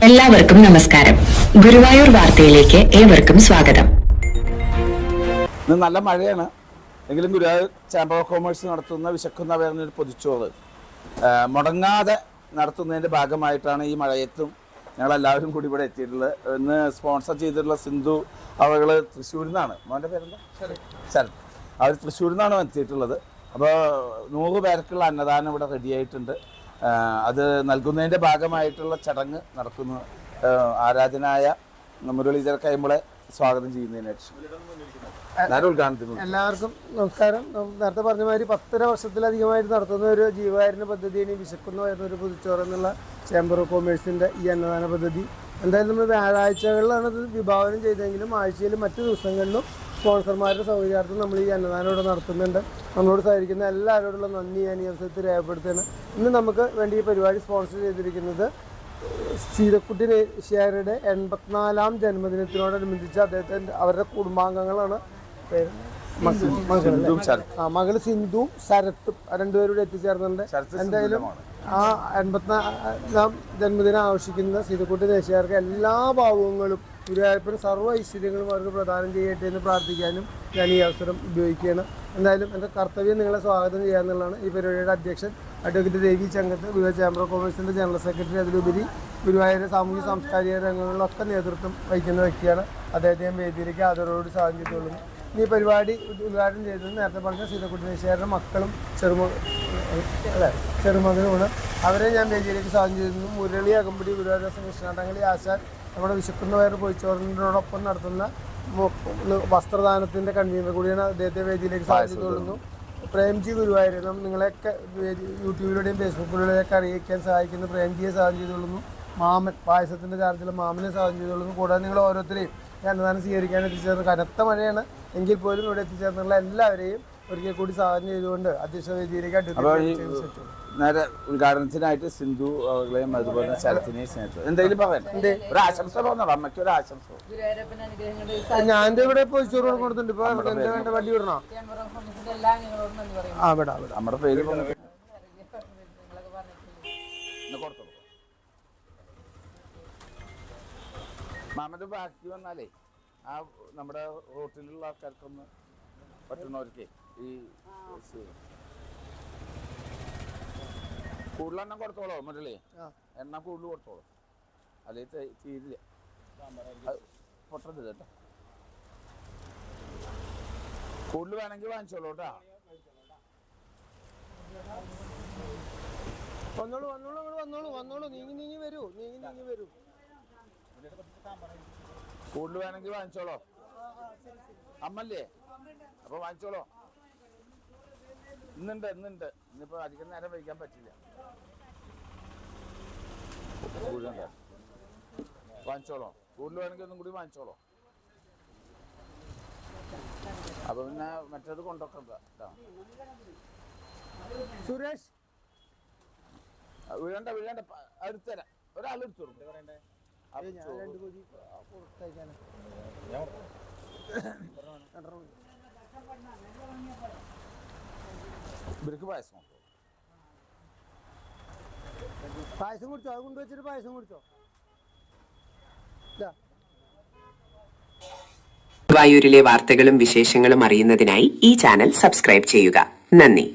എല്ലാവർക്കും നമസ്കാരം. ഗുരുവായൂർ വാർത്തയിലേക്ക് ഏവർക്കും സ്വാഗതം. ഇന്ന് നല്ല മഴയാണ് എങ്കിലും ഗുരുവായൂർ ചാമ്പർ ഓഫ് കോമേഴ്സ് നടത്തുന്ന വിശക്കുന്നവരുടെ ഒരു പൊതിച്ചോറ് മുടങ്ങാതെ നടത്തുന്നതിൻ്റെ ഭാഗമായിട്ടാണ് ഈ മഴയത്തും ഞങ്ങളെല്ലാവരും കൂടി ഇവിടെ എത്തിയിട്ടുള്ളത്. ഇന്ന് സ്പോൺസർ ചെയ്തിട്ടുള്ള സിന്ധു അവകൾ തൃശ്ശൂരിൽ നിന്നാണ്. മോൻ്റെ പേരെന്താ? ശരത്. അവർ തൃശ്ശൂരിൽ നിന്നാണ് എത്തിയിട്ടുള്ളത്. അപ്പോൾ 100 പേർക്കുള്ള അന്നദാനം ഇവിടെ റെഡിയായിട്ടുണ്ട്. അത് നൽകുന്നതിൻ്റെ ഭാഗമായിട്ടുള്ള ചടങ്ങ് നടത്തുന്നു. ആരാധനായ മുരളീധര കൈമ്പളെ സ്വാഗതം ചെയ്യുന്നതിനായിട്ട് എല്ലാവർക്കും നമസ്കാരം. നേരത്തെ പറഞ്ഞ മാതിരി 10 വർഷത്തിലധികമായിട്ട് നടത്തുന്ന ഒരു ജീവകാരുണ്യ പദ്ധതിയാണ് ഈ വിശക്കുന്ന വരുന്നൊരു പൊതിച്ചോറ് എന്നുള്ള ചേംബർ ഓഫ് കൊമേഴ്സിൻ്റെ ഈ അന്നദാന പദ്ധതി. എന്തായാലും നമ്മൾ വ്യാഴാഴ്ചകളിലാണ് ഇത് വിഭാവനം ചെയ്തെങ്കിലും ആഴ്ചയിൽ മറ്റു ദിവസങ്ങളിലും സ്പോൺസർമാരുടെ സൗകര്യാർത്ഥം നമ്മൾ ഈ അന്നദാനം ഇവിടെ നടത്തുന്നുണ്ട്. നമ്മളോട് സഹകരിക്കുന്ന എല്ലാവരോടുള്ള നന്ദി ഞാൻ ഈ അവസരത്തിൽ രേഖപ്പെടുത്തുകയാണ്. ഇന്ന് നമുക്ക് വേണ്ടി ഈ പരിപാടി സ്പോൺസർ ചെയ്തിരിക്കുന്നത് സീതക്കുട്ടി ഷെയറുടെ 84ാം ജന്മദിനത്തിനോടനുബന്ധിച്ച് അദ്ദേഹത്തിൻ്റെ അവരുടെ കുടുംബാംഗങ്ങളാണ്. മകള് സിന്ധുവും ശരത്തും രണ്ടുപേരും എത്തിച്ചേർന്നുണ്ട്. എന്തായാലും ആ 84ാം ജന്മദിനം ആഘോഷിക്കുന്ന സീതക്കുട്ടി ദേശീയർക്ക് എല്ലാ ഭാവങ്ങളും ഗുരുവായൂരപ്പന് സർവ്വ ഐശ്വര്യങ്ങളും അവർക്ക് പ്രദാനം ചെയ്യട്ടെ എന്ന് പ്രാർത്ഥിക്കാനും ഞാൻ ഈ അവസരം ഉപയോഗിക്കുകയാണ്. എന്തായാലും എൻ്റെ കർത്തവ്യം നിങ്ങളെ സ്വാഗതം ചെയ്യാമെന്നുള്ളതാണ്. ഈ പരിപാടിയുടെ അധ്യക്ഷൻ advocate Ravi Changath, Guruvayur chamber of കൊമേഴ്സിൻ്റെ ജനറൽ സെക്രട്ടറി, അതിലുപരി ഗുരുവായൂർ സാമൂഹ്യ സാംസ്കാരിക രംഗങ്ങളിലൊക്കെ നേതൃത്വം വഹിക്കുന്ന വ്യക്തിയാണ്. അദ്ദേഹത്തെ വേദിയിലേക്ക് ആദരവോട് സ്വാഗതം ചെയ്തുകൊള്ളുന്നു. ഈ പരിപാടി ഉദ്ഘാടനം ചെയ്തത് നേരത്തെ പറഞ്ഞ സീതക്കുട്ടി ദേശീയരുടെ മക്കളും ചെറുമകനുമാണ്. അവരെ ഞാൻ വേദിയിലേക്ക് സ്വാഗതം ചെയ്യുന്നു. മുരളി അകമ്പടി, ഗുരുവായൂർ കൃഷ്ണാട്ടങ്ങളി ആശാൻ, നമ്മുടെ വിശക്കുന്ന വയർ പൊതിച്ചോറിനോടൊപ്പം നടത്തുന്ന വസ്ത്രദാനത്തിൻ്റെ കൺവീനർ കൂടിയാണ്. അദ്ദേഹത്തെ വേദിയിലേക്ക് സ്വാഗതം ചെയ്തുകൊള്ളുന്നു. പ്രേംജി ഗുരുവായൂർ, നിങ്ങളെയൊക്കെ യൂട്യൂബിലൂടെയും ഫേസ്ബുക്കിലൂടെയൊക്കെ അറിയിക്കാൻ സഹായിക്കുന്ന പ്രേംജിയെ സ്വാഗതം ചെയ്തുകൊള്ളുന്നു. മാമൻ, പായസത്തിൻ്റെ ചാർജിലുള്ള മാമനെ സ്വാഗതം ചെയ്തുകൊള്ളുന്നു. കൂടാതെ നിങ്ങൾ ഓരോരുത്തരെയും അന്നദാനം സ്വീകരിക്കാൻ എത്തിച്ചേർന്ന് കനത്ത മഴയാണ് എങ്കിൽ പോലും ഇവിടെ എത്തിച്ചേർന്നുള്ള എല്ലാവരെയും ഒരിക്കൽ കൂടി സ്വാഗതം ചെയ്തുകൊണ്ട് അധ്യക്ഷ വേദിയിലേക്ക് നേരെ ഉദ്ഘാടനത്തിനായിട്ട് സിന്ധു അവളെയും അതുപോലെ ശരത്തിനെയും സ്നേഹിച്ചു എന്തെങ്കിലും പറയാം. ഒരു ആശംസ പറഞ്ഞോളൂ, അമ്മയ്ക്ക് ഒരു ആശംസ. ഞാൻ ഇവിടെ പൊതിച്ചോറ് കൊടുത്തിട്ടുണ്ട്. ഇപ്പൊ വേണ്ട വണ്ടി വിടണോ? ആ വിടാം വിടാം. നമ്മുടെ പേര് കൊടുത്തോളൂ. മാമന്റെ ബാക്കി വന്നാലേ ആ നമ്മുടെ റോട്ടിലുള്ള ആൾക്കാർക്കൊന്ന് പറ്റുന്നവർക്ക് ഈ കൂടുതലെണ്ണം കൊടുത്തോളോ മുരളി, എണ്ണ കൂടുതൽ കൊടുത്തോളൂ, അല്ലെങ്കിൽ തീരില്ല. പൊട്ടത് കേട്ടോ, കൂടുതൽ വേണമെങ്കിൽ വാങ്ങിച്ചോളൂ കേട്ടോ. വന്നോളൂ വന്നോളൂ വന്നോളൂ വന്നോളൂ, നീങ്ങി വരൂ, നീങ്ങി വരൂ. കൂടുതൽ വേണമെങ്കിൽ വാങ്ങിച്ചോളോ, അമ്മല്ലേ, അപ്പൊ വാങ്ങിച്ചോളോ. ഇന്നുണ്ട് ഇന്നിപ്പോ അധികം നേരം വയ്ക്കാൻ പറ്റില്ല. വാങ്ങിച്ചോളോ, കൂടുതൽ വേണമെങ്കിൽ ഒന്നും കൂടി വാങ്ങിച്ചോളോ. അപ്പൊ പിന്നെ മറ്റേത് കൊണ്ടൊക്കെ സുരേഷ് വീഴണ്ട അടുത്തരാം, ഒരാളെടുത്തു ഇവർക്ക് പായസം കുടിച്ചോ? അത് കൊണ്ടുവച്ചിട്ട് പായസം കുടിച്ചോ? ഗുരുവായൂരിലെ വാർത്തകളും വിശേഷങ്ങളും അറിയുന്നതിനായി ഈ ചാനൽ സബ്സ്ക്രൈബ് ചെയ്യുക. നന്ദി.